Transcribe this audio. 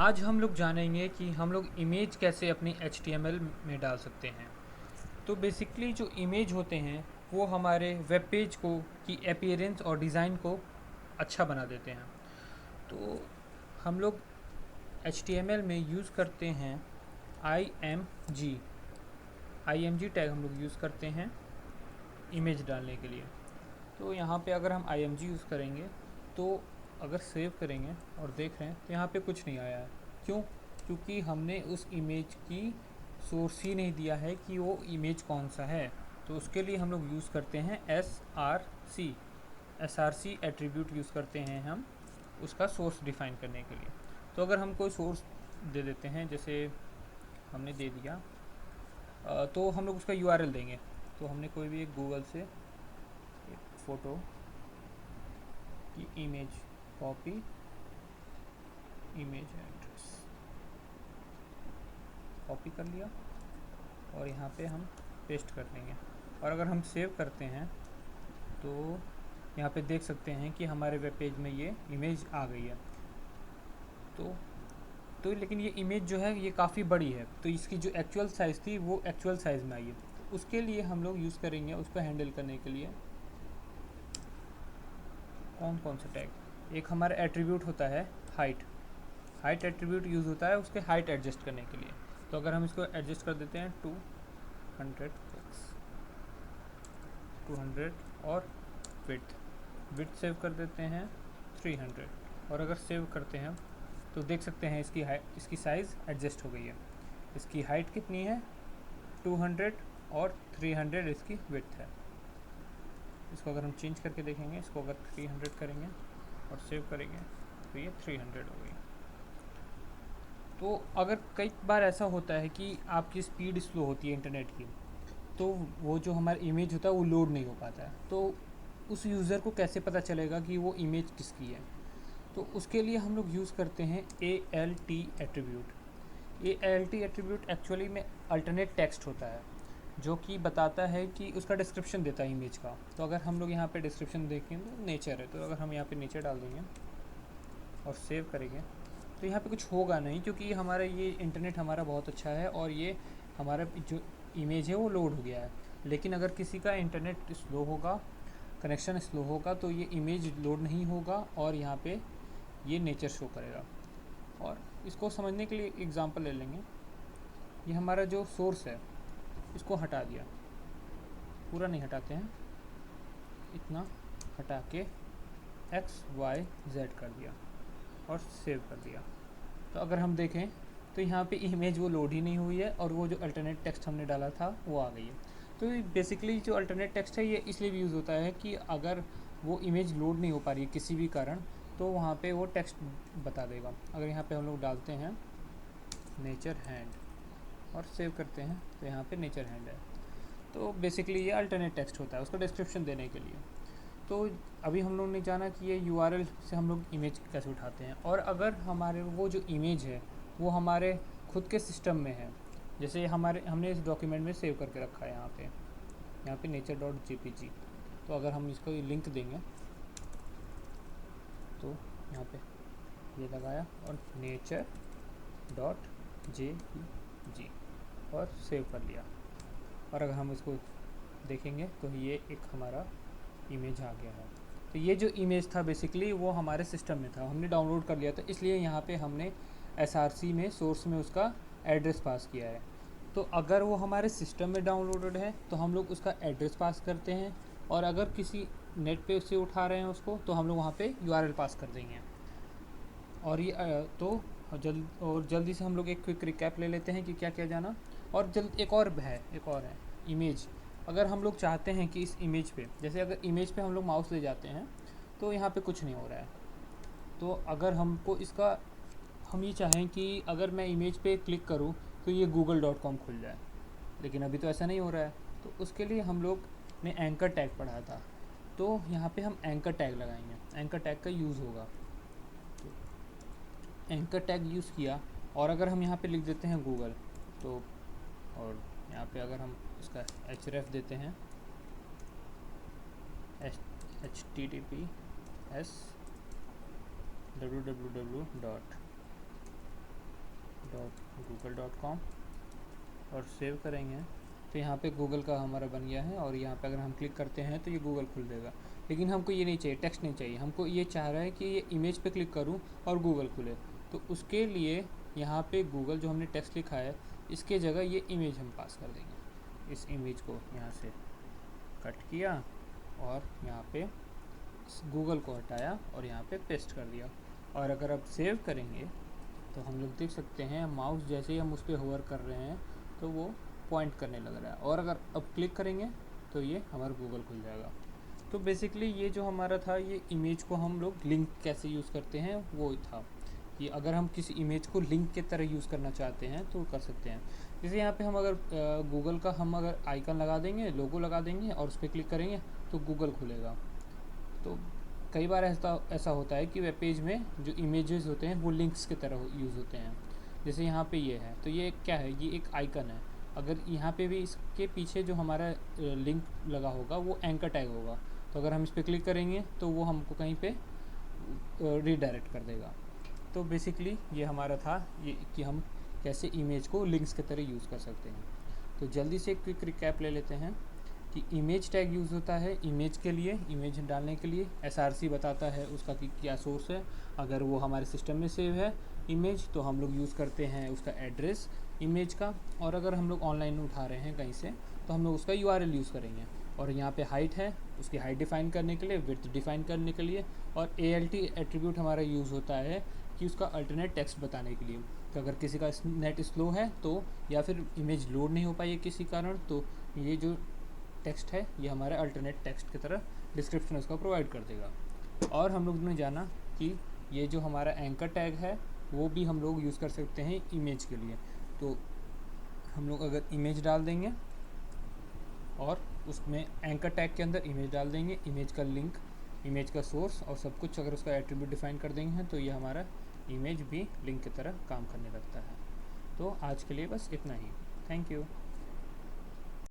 आज हम लोग जानेंगे कि हम लोग इमेज कैसे अपनी HTML में डाल सकते हैं। तो बेसिकली जो इमेज होते हैं वो हमारे वेब पेज को की अपीयरेंस और डिज़ाइन को अच्छा बना देते हैं। तो हम लोग HTML में यूज़ करते हैं IMG IMG टैग हम लोग यूज़ करते हैं इमेज डालने के लिए। तो यहाँ पे अगर हम IMG यूज़ करेंगे तो अगर सेव करेंगे और देख रहे हैं तो यहाँ पे कुछ नहीं आया है। क्यों? क्योंकि हमने उस इमेज की सोर्स ही नहीं दिया है कि वो इमेज कौन सा है। तो उसके लिए हम लोग यूज़ करते हैं SRC एट्रीब्यूट यूज़ करते हैं हम उसका सोर्स डिफ़ाइन करने के लिए। तो अगर हम कोई सोर्स दे देते हैं, जैसे हमने दे दिया तो हम लोग उसका URL देंगे। तो हमने कोई भी एक गूगल से एक फ़ोटो की image copy image address copy कर लिया और यहाँ पे हम पेस्ट कर देंगे। और अगर हम सेव करते हैं तो यहाँ पे देख सकते हैं कि हमारे वेब पेज में ये इमेज आ गई है। तो लेकिन ये इमेज जो है ये काफ़ी बड़ी है, तो इसकी जो एक्चुअल साइज़ थी वो एक्चुअल साइज़ में आई है। तो उसके लिए हम लोग यूज़ करेंगे उसको हैंडल करने के लिए कौन कौन सा टैग। एक हमारा एट्रीब्यूट होता है हाइट एट्रीब्यूट यूज़ होता है उसके हाइट एडजस्ट करने के लिए। तो अगर हम इसको एडजस्ट कर देते हैं 200 और विड्थ सेव कर देते हैं 300। और अगर सेव करते हैं तो देख सकते हैं इसकी साइज़ एडजस्ट हो गई है। इसकी हाइट कितनी है 200 और 300 इसकी विड्थ है। इसको अगर हम चेंज करके देखेंगे, इसको अगर 300 करेंगे और सेव करेंगे तो ये 300 हो गई। तो अगर कई बार ऐसा होता है कि आपकी स्पीड स्लो होती है इंटरनेट की, तो वो जो हमारा इमेज होता है वो लोड नहीं हो पाता है। तो उस यूज़र को कैसे पता चलेगा कि वो इमेज किसकी है? तो उसके लिए हम लोग यूज़ करते हैं ALT attribute. ALT attribute actually में अल्टरनेट टेक्स्ट होता है जो कि बताता है कि उसका डिस्क्रिप्शन देता है इमेज का। तो अगर हम लोग यहाँ पे डिस्क्रिप्शन देखें तो नेचर है, तो अगर हम यहाँ पे नेचर डाल देंगे और सेव करेंगे तो यहाँ पे कुछ होगा नहीं, क्योंकि हमारा ये इंटरनेट हमारा बहुत अच्छा है और ये हमारा जो इमेज है वो लोड हो गया है। लेकिन अगर किसी का इंटरनेट स्लो होगा, कनेक्शन स्लो होगा, तो ये इमेज लोड नहीं होगा और यहाँ पे ये नेचर शो करेगा। और इसको समझने के लिए एग्जांपल ले लेंगे। ये हमारा जो सोर्स है इसको हटा दिया, पूरा नहीं हटाते हैं, इतना हटा के XYZ कर दिया और सेव कर दिया। तो अगर हम देखें तो यहाँ पे इमेज वो लोड ही नहीं हुई है और वो जो अल्टरनेट टेक्स्ट हमने डाला था वो आ गई है। तो बेसिकली जो अल्टरनेट टेक्स्ट है ये इसलिए भी यूज़ होता है कि अगर वो इमेज लोड नहीं हो पा रही है किसी भी कारण, तो वहाँ पे वो टेक्स्ट बता देगा। अगर यहाँ पे हम लोग डालते हैं नेचर हैंड और सेव करते हैं तो यहाँ पे नेचर हैंड है। तो बेसिकली ये अल्टरनेट टेक्स्ट होता है उसका डिस्क्रिप्शन देने के लिए। तो अभी हम लोग ने जाना कि ये URL से हम लोग इमेज कैसे उठाते हैं। और अगर हमारे वो जो इमेज है वो हमारे खुद के सिस्टम में है, जैसे हमने इस डॉक्यूमेंट में सेव करके रखा है यहाँ पे nature.jpg। तो अगर हम इसको लिंक देंगे तो यहाँ पे ये लगाया और nature.jpg और सेव कर लिया। और अगर हम इसको देखेंगे तो ये एक हमारा इमेज आ गया है। तो ये जो इमेज था बेसिकली वो हमारे सिस्टम में था, हमने डाउनलोड कर लिया था, इसलिए यहाँ पे हमने SRC में सोर्स में उसका एड्रेस पास किया है। तो अगर वो हमारे सिस्टम में डाउनलोडेड है तो हम लोग उसका एड्रेस पास करते हैं, और अगर किसी नेट पे से उठा रहे हैं उसको तो हम लोग वहाँ पे URL पास कर देंगे। और ये जल्दी से हम लोग एक क्विक रिकैप ले लेते हैं कि क्या क्या जाना। और एक और है इमेज। अगर हम लोग चाहते हैं कि इस इमेज पे, जैसे अगर इमेज पे हम लोग माउस ले जाते हैं तो यहाँ पे कुछ नहीं हो रहा है। तो अगर हमको इसका हम ये चाहें कि अगर मैं इमेज पे क्लिक करूँ तो ये google.com खुल जाए, लेकिन अभी तो ऐसा नहीं हो रहा है। तो उसके लिए हम लोग ने एंकर टैग पढ़ा था, तो यहाँ पे हम एंकर टैग लगाएंगे, एंकर टैग का यूज़ होगा। एंकर टैग यूज़ किया और अगर हम यहाँ पे लिख देते हैं गूगल, तो और यहाँ पे अगर हम इसका href देते हैं https www google.com और सेव करेंगे तो यहाँ पे गूगल का हमारा बन गया है। और यहाँ पे अगर हम क्लिक करते हैं तो ये गूगल खुल देगा। लेकिन हमको ये नहीं चाहिए, टेक्स्ट नहीं चाहिए, हमको ये चाह रहा है कि ये इमेज पे क्लिक करूँ और गूगल खुले। तो उसके लिए यहाँ पे गूगल जो हमने टेक्स्ट लिखा है इसके जगह ये इमेज हम पास कर देंगे। इस इमेज को यहाँ से कट किया और यहाँ पे गूगल को हटाया और यहाँ पे पेस्ट कर दिया। और अगर अब सेव करेंगे तो हम लोग देख सकते हैं माउस जैसे ही हम उस पर होवर कर रहे हैं तो वो पॉइंट करने लग रहा है। और अगर अब क्लिक करेंगे तो ये हमारा गूगल खुल जाएगा। तो बेसिकली ये जो हमारा था, ये इमेज को हम लोग लिंक कैसे यूज़ करते हैं वो था कि अगर हम किसी इमेज को लिंक के तरह यूज़ करना चाहते हैं तो कर सकते हैं। जैसे यहाँ पे हम अगर गूगल का हम अगर आइकन लगा देंगे, लोगो लगा देंगे और उस पर क्लिक करेंगे तो गूगल खुलेगा। तो कई बार ऐसा होता है कि वेब पेज में जो इमेजेस होते हैं वो लिंक्स की तरह यूज़ होते हैं। जैसे यहाँ पे ये है तो ये क्या है, ये एक आइकन है। अगर यहाँ पे भी इसके पीछे जो हमारा लिंक लगा होगा वो एंकर टैग होगा। तो अगर हम इस पर क्लिक करेंगे तो वो हमको कहीं पे रीडायरेक्ट कर देगा। तो बेसिकली ये हमारा था ये कि हम कैसे इमेज को लिंक्स की तरह यूज़ कर सकते हैं। तो जल्दी से क्विक रिकैप ले लेते हैं कि इमेज टैग यूज़ होता है इमेज के लिए, इमेज डालने के लिए। SRC बताता है उसका कि क्या सोर्स है। अगर वो हमारे सिस्टम में सेव है इमेज तो हम लोग यूज़ करते हैं उसका एड्रेस इमेज का। और अगर हम लोग ऑनलाइन उठा रहे हैं कहीं से तो हम लोग उसका URL यूज़ करेंगे। और यहाँ पे हाइट है, उसकी हाइट डिफ़ाइन करने के लिए, विड्थ डिफ़ाइन करने के लिए। और ALT एट्रीब्यूट हमारा यूज़ होता है कि उसका अल्टरनेट टेक्स्ट बताने के लिए। तो अगर किसी का नेट स्लो है तो या फिर इमेज लोड नहीं हो पाई है किसी कारण, तो ये जो टेक्स्ट है ये हमारा अल्टरनेट टेक्स्ट की तरह डिस्क्रिप्शन उसका प्रोवाइड कर देगा। और हम लोग ने जाना कि ये जो हमारा एंकर टैग है वो भी हम लोग यूज़ कर सकते हैं इमेज के लिए। तो हम लोग अगर इमेज डाल देंगे और उसमें एंकर टैग के अंदर इमेज डाल देंगे, इमेज का लिंक, इमेज का सोर्स और सब कुछ अगर उसका एट्रीब्यूट डिफाइन कर देंगे तो ये हमारा इमेज भी लिंक की तरह काम करने लगता है। तो आज के लिए बस इतना ही। Thank you.